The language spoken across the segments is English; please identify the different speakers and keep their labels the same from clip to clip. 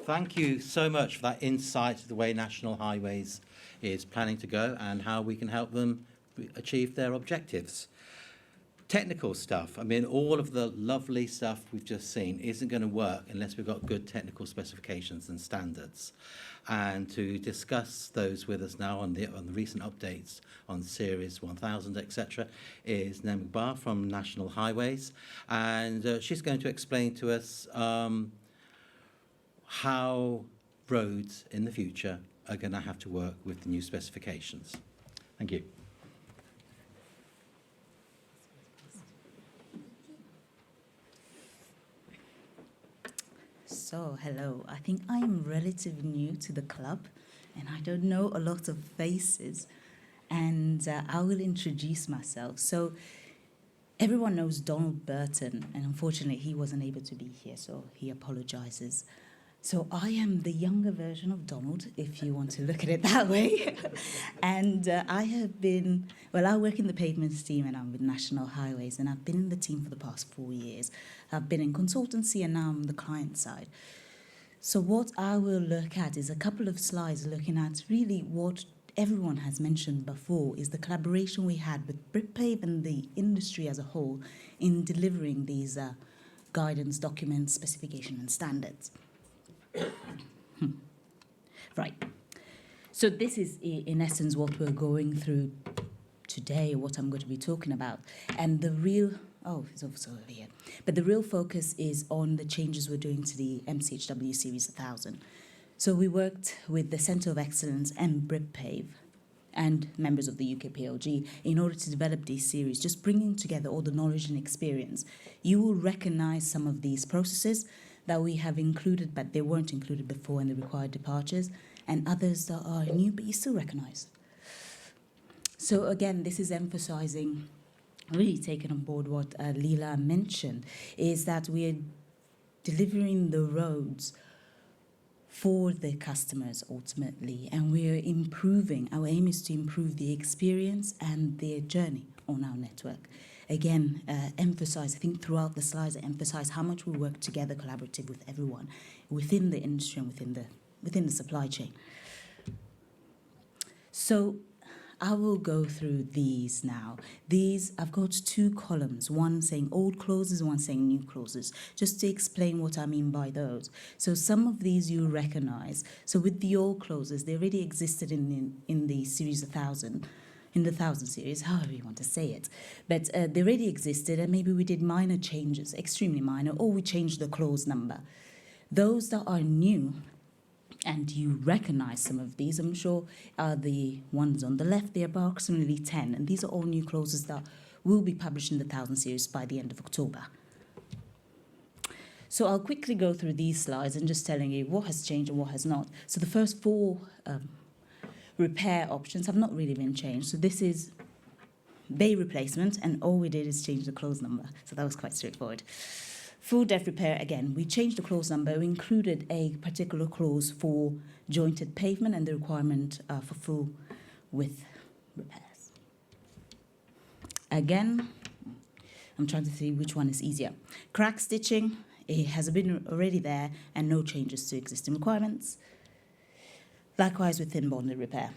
Speaker 1: thank you so much for that insight to the way National Highways is planning to go and how we can help them achieve their objectives. Technical stuff, I mean, all of the lovely stuff we've just seen isn't going to work unless we've got good technical specifications and standards. And to discuss those with us now on the recent updates on Series 1000, etc., is Neng Mbah from National Highways. And she's going to explain to us how roads in the future are going to have to work with the new specifications. Thank you.
Speaker 2: So, hello. I think I am relatively new to the club and I don't know a lot of faces, and I will introduce myself. So, everyone knows Donald Burton, and unfortunately he wasn't able to be here, so he apologizes. So I am the younger version of Donald, if you want to look at it that way. And I work in the pavements team and I'm with National Highways, and I've been in the team for the past 4 years. I've been in consultancy and now I'm the client side. So what I will look at is a couple of slides looking at really what everyone has mentioned before, is the collaboration we had with Britpave and the industry as a whole in delivering these guidance documents, specification and standards. Right. So this is, in essence, what we're going through today, what I'm going to be talking about. And the real, it's also over here. But the real focus is on the changes we're doing to the MCHW Series 1000. So we worked with the Centre of Excellence and Britpave and members of the UKPLG in order to develop these series, just bringing together all the knowledge and experience. You will recognize some of these processes that we have included, but they weren't included before in the required departures, and others that are new, but you still recognize. So again, this is emphasizing, really taking on board what Leela mentioned, is that we are delivering the roads for the customers ultimately, and we are improving. Our aim is to improve the experience and their journey on our network. Again, emphasize, I think throughout the slides, I emphasize how much we work together collaborative with everyone within the industry and within the supply chain. So I will go through these now. These, I've got 2 columns, one saying old clauses, one saying new clauses, just to explain what I mean by those. So some of these you recognize. So with the old clauses, they already existed in the Series 1000, in the 1000 series, however you want to say it. But they already existed, and maybe we did minor changes, extremely minor, or we changed the clause number. Those that are new, and you recognize some of these, I'm sure, are the ones on the left. They are approximately 10, and these are all new clauses that will be published in the 1000 series by the end of October. So I'll quickly go through these slides and just telling you what has changed and what has not. So the first 4 repair options have not really been changed. So this is bay replacement, and all we did is change the clause number. So that was quite straightforward. Full depth repair, again, we changed the clause number. We included a particular clause for jointed pavement and the requirement for full width repairs. Again, I'm trying to see which one is easier. Crack stitching, it has been already there and no changes to existing requirements. Likewise with thin bonded repair.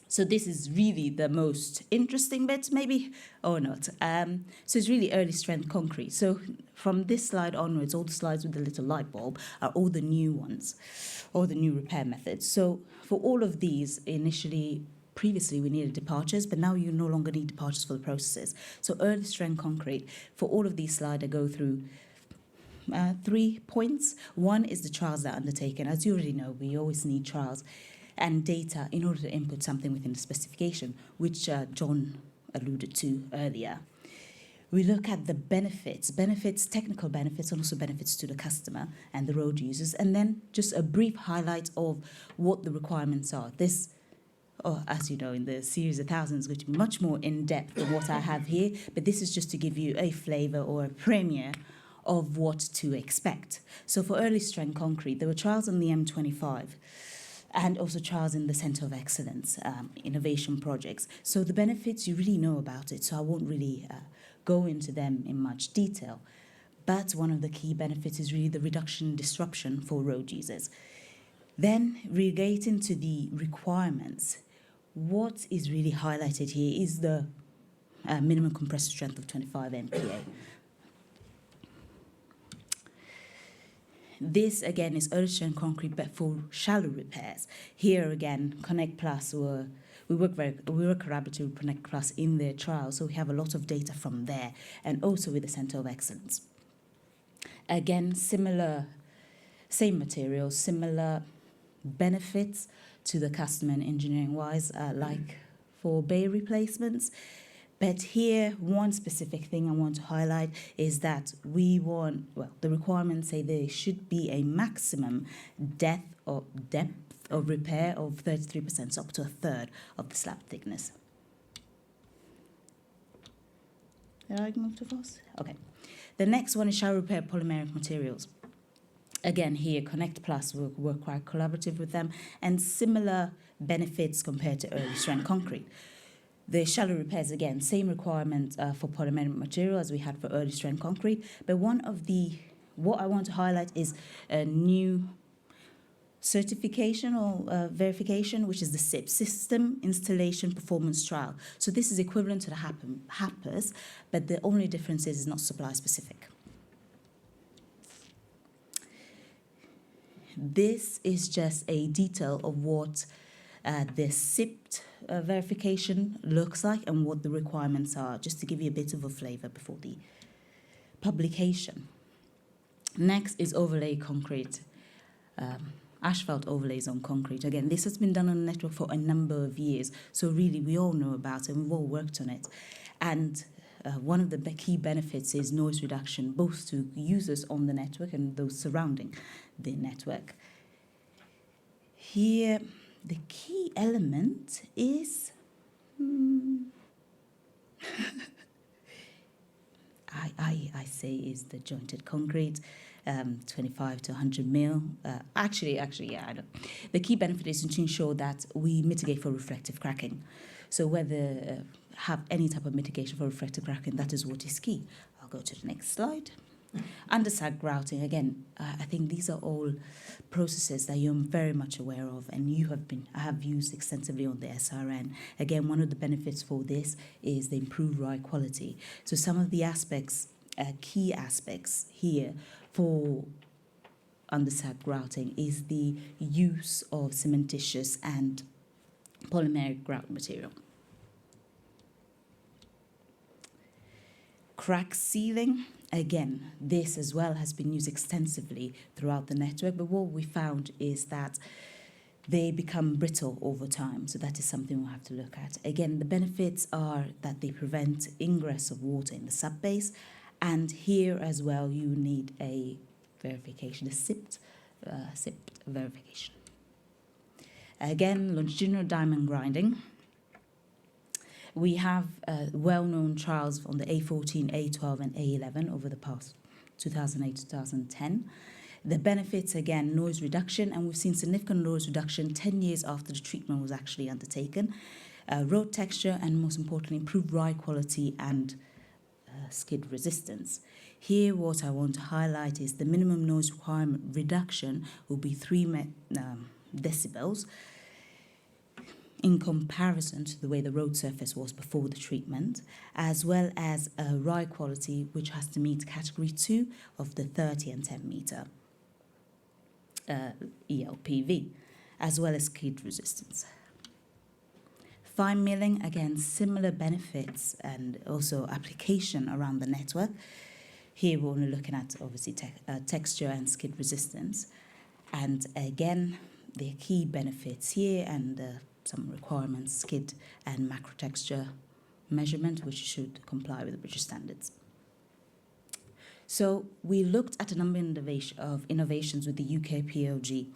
Speaker 2: So this is really the most interesting bit, maybe, or not. So it's really early strength concrete. So from this slide onwards, all the slides with the little light bulb are all the new ones, all the new repair methods. So for all of these, previously we needed departures, but now you no longer need departures for the processes. So early strength concrete, for all of these slides, I go through 3 points. One is the trials that are undertaken. As you already know, we always need trials and data in order to input something within the specification, which John alluded to earlier. We look at the benefits, technical benefits, and also benefits to the customer and the road users, and then just a brief highlight of what the requirements are. This, as you know, in the Series 1000 is going to be much more in-depth than what I have here, but this is just to give you a flavour or a premiere of what to expect. So for early strength concrete, there were trials on the M25 and also trials in the Centre of Excellence, innovation projects. So the benefits, you really know about it, so I won't really go into them in much detail. but one of the key benefits is really the reduction in disruption for road users. Then, relating to the requirements, what is really highlighted here is the minimum compressive strength of 25 MPa. This, again, is early strength concrete, but for shallow repairs. Here, again, Connect Plus, we work collaboratively with Connect Plus in their trial, so we have a lot of data from there, and also with the Centre of Excellence. Again, same materials, similar benefits to the customer and engineering-wise, like for bay replacements. But here, one specific thing I want to highlight is that we want, the requirements say there should be a maximum depth of repair of 33%, so up to a third of the slab thickness. Did I move too fast? Okay. The next one is shallow repair polymeric materials. Again, here, Connect Plus will work quite collaborative with them, and similar benefits compared to early strength concrete. The shallow repairs, again, same requirement for polymeric material as we had for early strength concrete, but what I want to highlight is a new certification or verification, which is the SIP, System Installation Performance Trial. So this is equivalent to the HAPAS, but the only difference is it's not supply specific. This is just a detail of what the SIP verification looks like and what the requirements are, just to give you a bit of a flavour before the publication. Next is overlay concrete, asphalt overlays on concrete. Again, this has been done on the network for a number of years, so really we all know about it and we've all worked on it. And one of the key benefits is noise reduction, both to users on the network and those surrounding the network. Here, the key element is, I say is the jointed concrete, 25 to 100 mil. Actually, yeah, I don't. The key benefit is to ensure that we mitigate for reflective cracking. So whether have any type of mitigation for reflective cracking, that is what is key. I'll go to the next slide. Undersag grouting, again, I think these are all processes that you're very much aware of and I have used extensively on the SRN. Again, one of the benefits for this is the improved ride quality. So some of the aspects, key aspects here for undersag grouting is the use of cementitious and polymeric grout material. Crack sealing, again, this as well has been used extensively throughout the network, but what we found is that they become brittle over time, so that is something we'll have to look at. Again, the benefits are that they prevent ingress of water in the subbase, and here as well you need a verification, a SIP verification. Again, longitudinal diamond grinding. We have well-known trials on the A14, A12 and A11 over the past 2008 to 2010. The benefits, again, noise reduction, and we've seen significant noise reduction 10 years after the treatment was actually undertaken. Road texture, and most importantly, improved ride quality and skid resistance. Here, what I want to highlight is the minimum noise requirement reduction will be 3 decibels, in comparison to the way the road surface was before the treatment, as well as a ride quality which has to meet category 2 of the 30 and 10 metre ELPV, as well as skid resistance. Fine milling, again, similar benefits and also application around the network. Here we're only looking at, obviously, texture and skid resistance. And again, the key benefits here and some requirements, skid and macro texture measurement, which should comply with the British standards. So we looked at a number of innovations with the UKPLG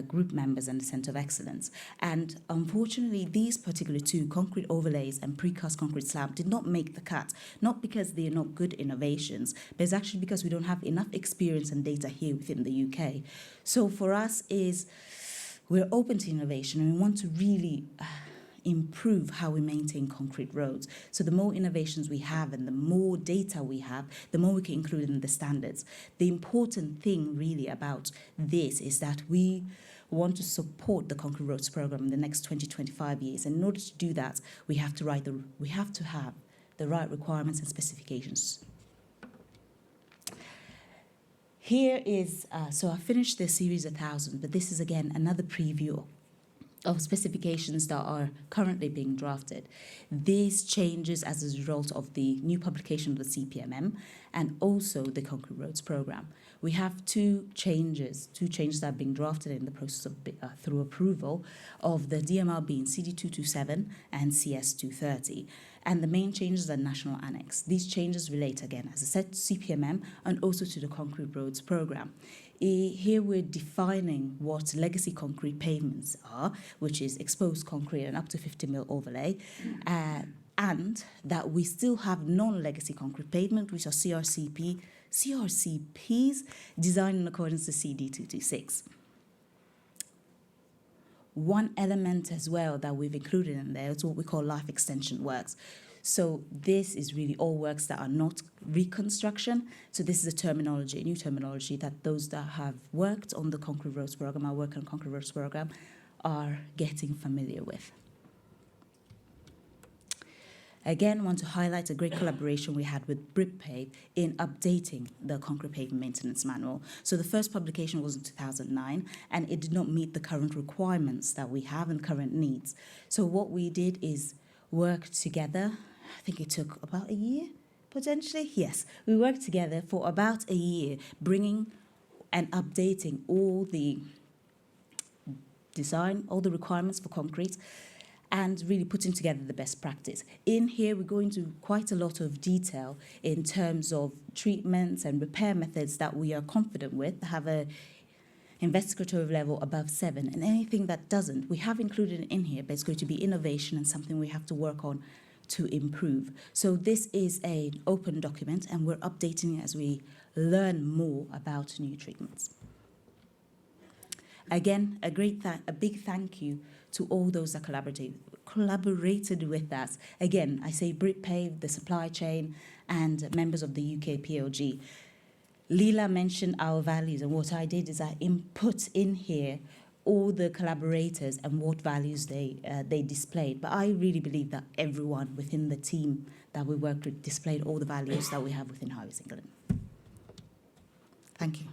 Speaker 2: group members and the Centre of Excellence. And unfortunately, these particular two, concrete overlays and precast concrete slab, did not make the cut, not because they are not good innovations, but it's actually because we don't have enough experience and data here within the UK. So for us we're open to innovation and we want to really improve how we maintain concrete roads. So the more innovations we have and the more data we have, the more we can include in the standards. The important thing really about this is that we want to support the concrete roads program in the next 20-25 years. And in order to do that, we have to have the right requirements and specifications. Here is, so I finished the series 1000, but this is again another preview of specifications that are currently being drafted. These changes as a result of the new publication of the CPMM and also the Concrete Roads Programme. We have two changes that are being drafted in the process of through approval of the DMR being CD227 and CS230. And the main changes are national annex. These changes relate again, as I said, to CPMM and also to the Concrete Roads Programme. Here we're defining what legacy concrete pavements are, which is exposed concrete and up to 50 mil overlay, and that we still have non-legacy concrete pavement, which are CRCPs designed in accordance to CD226. One element as well that we've included in there is what we call life extension works. So this is really all works that are not reconstruction. So this is a new terminology that those that have worked on the Concrete Roads Programme, are getting familiar with. Again, I want to highlight a great collaboration we had with Britpave in updating the concrete pavement maintenance manual. So the first publication was in 2009, and it did not meet the current requirements that we have and current needs. So what we did is work together. I think it took about a year, potentially. Yes, we worked together for about a year, bringing and updating all the design, all the requirements for concrete, and really putting together the best practice. In here, we go into quite a lot of detail in terms of treatments and repair methods that we are confident with, have a investigative level above 7, and anything that doesn't, we have included in here, but it's going to be innovation and something we have to work on to improve. So this is an open document, and we're updating it as we learn more about new treatments. Again, a big thank you to all those that collaborated with us. Again, I say Britpave, the supply chain, and members of the UKPLG. Leela mentioned our values, and what I did is I input in here all the collaborators and what values they displayed. But I really believe that everyone within the team that we worked with displayed all the values that we have within Highways England. Thank you.